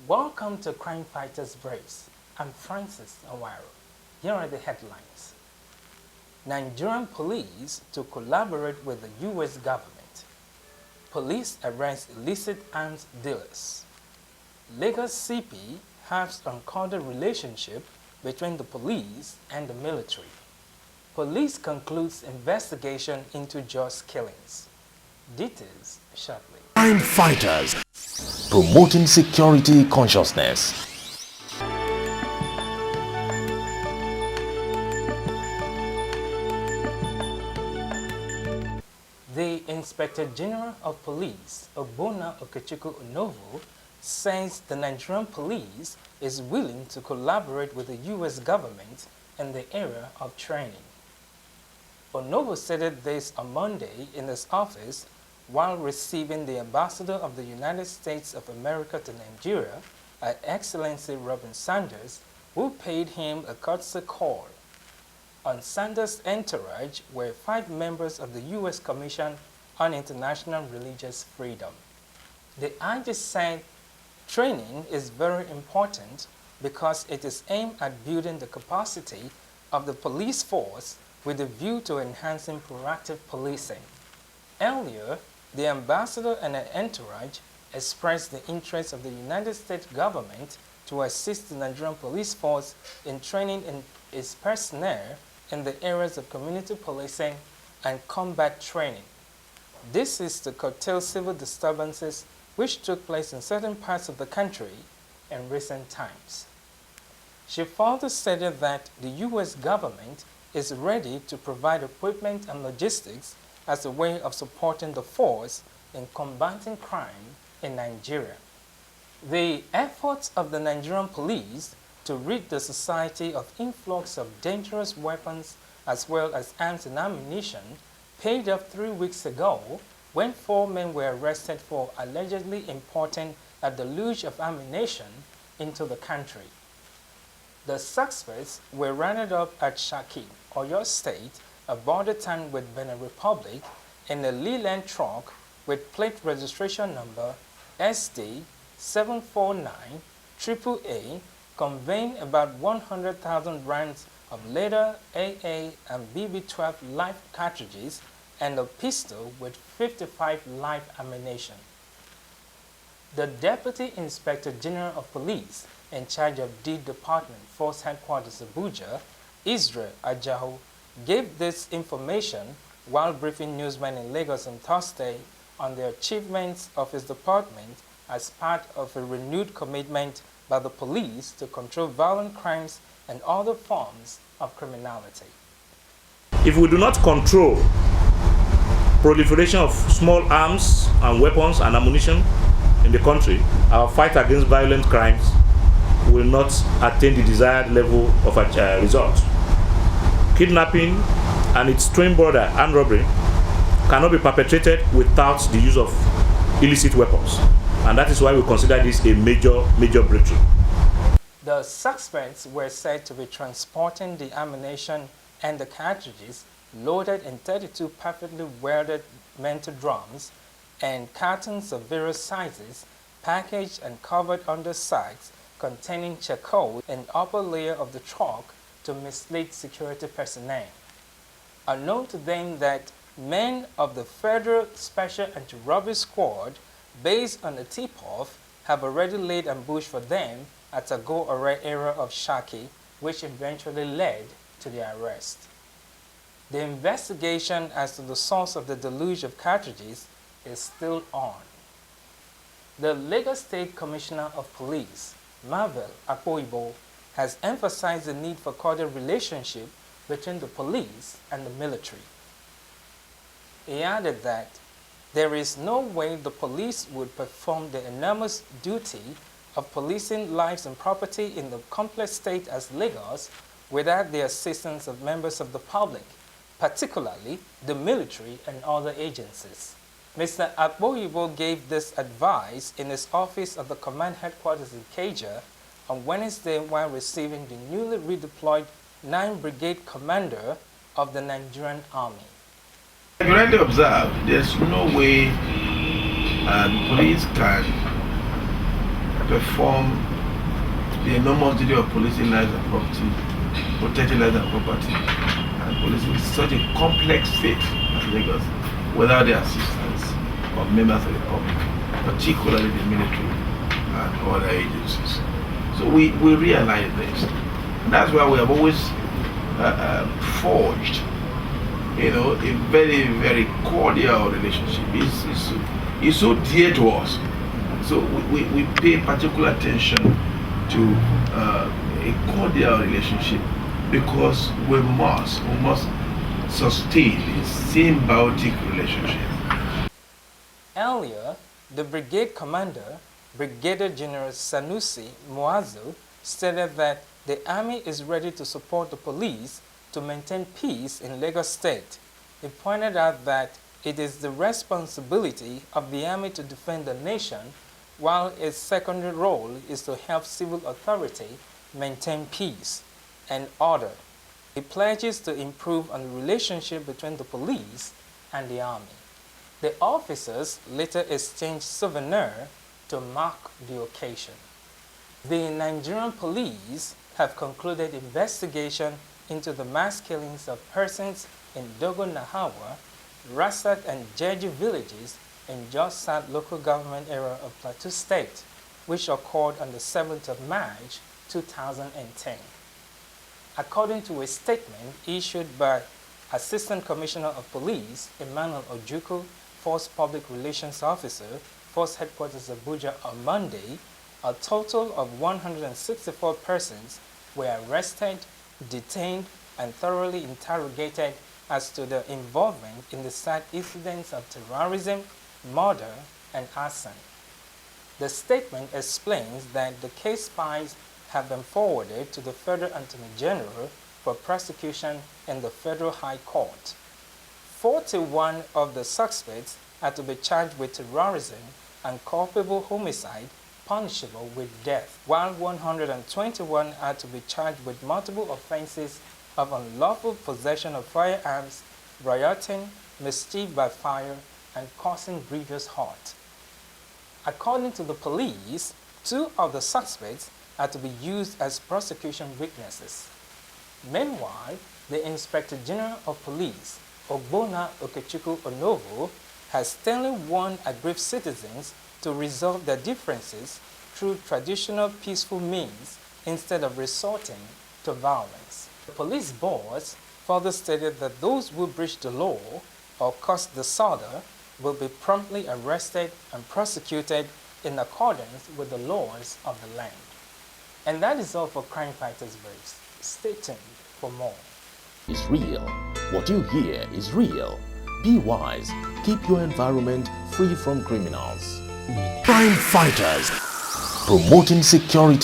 Welcome to Crime Fighters Braves. I'm Francis Awaro. Here are the headlines. Nigerian police to collaborate with the U.S. government. Police arrest illicit arms dealers. Lagos CP has uncovered relationship between the police and the military. Police concludes investigation into Jos killings. Details shortly. Crime Fighters, promoting security consciousness. The Inspector General of Police, Ogbonna Okechukwu Onovo, says the Nigerian police is willing to collaborate with the U.S. government in the area of training. Onovo stated this on Monday in his office while receiving the Ambassador of the United States of America to Nigeria, Her Excellency Robin Sanders, who paid him a courtesy call. On Sanders' entourage were 5 members of the U.S. Commission on International Religious Freedom. The IG said training is very important because it is aimed at building the capacity of the police force with a view to enhancing proactive policing. Earlier, the ambassador and her entourage expressed the interest of the United States government to assist the Nigerian police force in training its personnel in the areas of community policing and combat training. This is to curtail civil disturbances which took place in certain parts of the country in recent times. She further stated that the U.S. government is ready to provide equipment and logistics as a way of supporting the force in combating crime in Nigeria. The efforts of the Nigerian police to rid the society of influx of dangerous weapons as well as arms and ammunition paid off 3 weeks ago when 4 men were arrested for allegedly importing a deluge of ammunition into the country. The suspects were rounded up at Shaki, Oyo State, a border town with Benin Republic, in a Leland truck with plate registration number SD 749 AAA, conveying about 100,000 rounds of leather, AA, and BB-12 live cartridges, and a pistol with 55 live ammunition. The Deputy Inspector General of Police in charge of D Department, Force Headquarters Abuja, Israel Ajahu, gave this information while briefing newsmen in Lagos on Thursday on the achievements of his department as part of a renewed commitment by the police to control violent crimes and other forms of criminality. If we do not control proliferation of small arms and weapons and ammunition in the country, our fight against violent crimes will not attain the desired level of result. Kidnapping and its twin brother, armed robbery, cannot be perpetrated without the use of illicit weapons. And that is why we consider this a major breakthrough. The suspects were said to be transporting the ammunition and the cartridges loaded in 32 perfectly welded menthol drums and cartons of various sizes, packaged and covered under sacks containing charcoal in the upper layer of the truck to mislead security personnel. Unknown to them that men of the Federal Special Anti-Robbery Squad, based on a tip-off, have already laid ambush for them at a go-away area of Shaki, which eventually led to their arrest. The investigation as to the source of the deluge of cartridges is still on. The Lagos State Commissioner of Police, Marvel Akpoibo, has emphasized the need for cordial relationship between the police and the military. He added that there is no way the police would perform the enormous duty of policing lives and property in the complex state as Lagos without the assistance of members of the public, particularly the military and other agencies. Mr. Akpoibo gave this advice in his office of the command headquarters in Ikeja on Wednesday while receiving the newly redeployed 9th Brigade Commander of the Nigerian Army. If you rightly observe, there's no way the police can perform the enormous duty of policing lives and property, protecting lives and property, and policing such a complex state as Lagos without the assistance of members of the public, particularly the military and other agencies. So we realize this. And that's why we have always forged, a very, very cordial relationship. It's so dear to us. So we pay particular attention to a cordial relationship because we must sustain a symbiotic relationship. Earlier, the brigade commander, Brigadier General Sanusi Muazu, stated that the army is ready to support the police to maintain peace in Lagos State. He pointed out that it is the responsibility of the army to defend the nation, while its secondary role is to help civil authority maintain peace and order. He pledges to improve on the relationship between the police and the army. The officers later exchanged souvenirs to mark the occasion. The Nigerian police have concluded investigation into the mass killings of persons in Dogo Nahawa, Rasat and Jeju villages in Jos South local government area of Plateau State, which occurred on the 7th of March 2010. According to a statement issued by Assistant Commissioner of Police Emmanuel Ojukwu, Force Public Relations Officer, Force Headquarters Abuja on Monday, a total of 164 persons were arrested, detained, and thoroughly interrogated as to their involvement in the sad incidents of terrorism, murder, and arson. The statement explains that the case files have been forwarded to the Federal Attorney General for prosecution in the Federal High Court. 41 of the suspects are to be charged with terrorism and culpable homicide punishable with death, while 121 are to be charged with multiple offenses of unlawful possession of firearms, rioting, mischief by fire, and causing grievous hurt. According to the police, 2 of the suspects are to be used as prosecution witnesses. Meanwhile, the Inspector General of Police, Ogbonna Okechukwu Onovo, has sternly warned aggrieved citizens to resolve their differences through traditional peaceful means instead of resorting to violence. The police boss further stated that those who breach the law or cause disorder will be promptly arrested and prosecuted in accordance with the laws of the land. And that is all for Crime Fighters Briefs. Stay tuned for more. Is real. What you hear is real. Be wise. Keep your environment free from criminals. Crime Fighters. Promoting security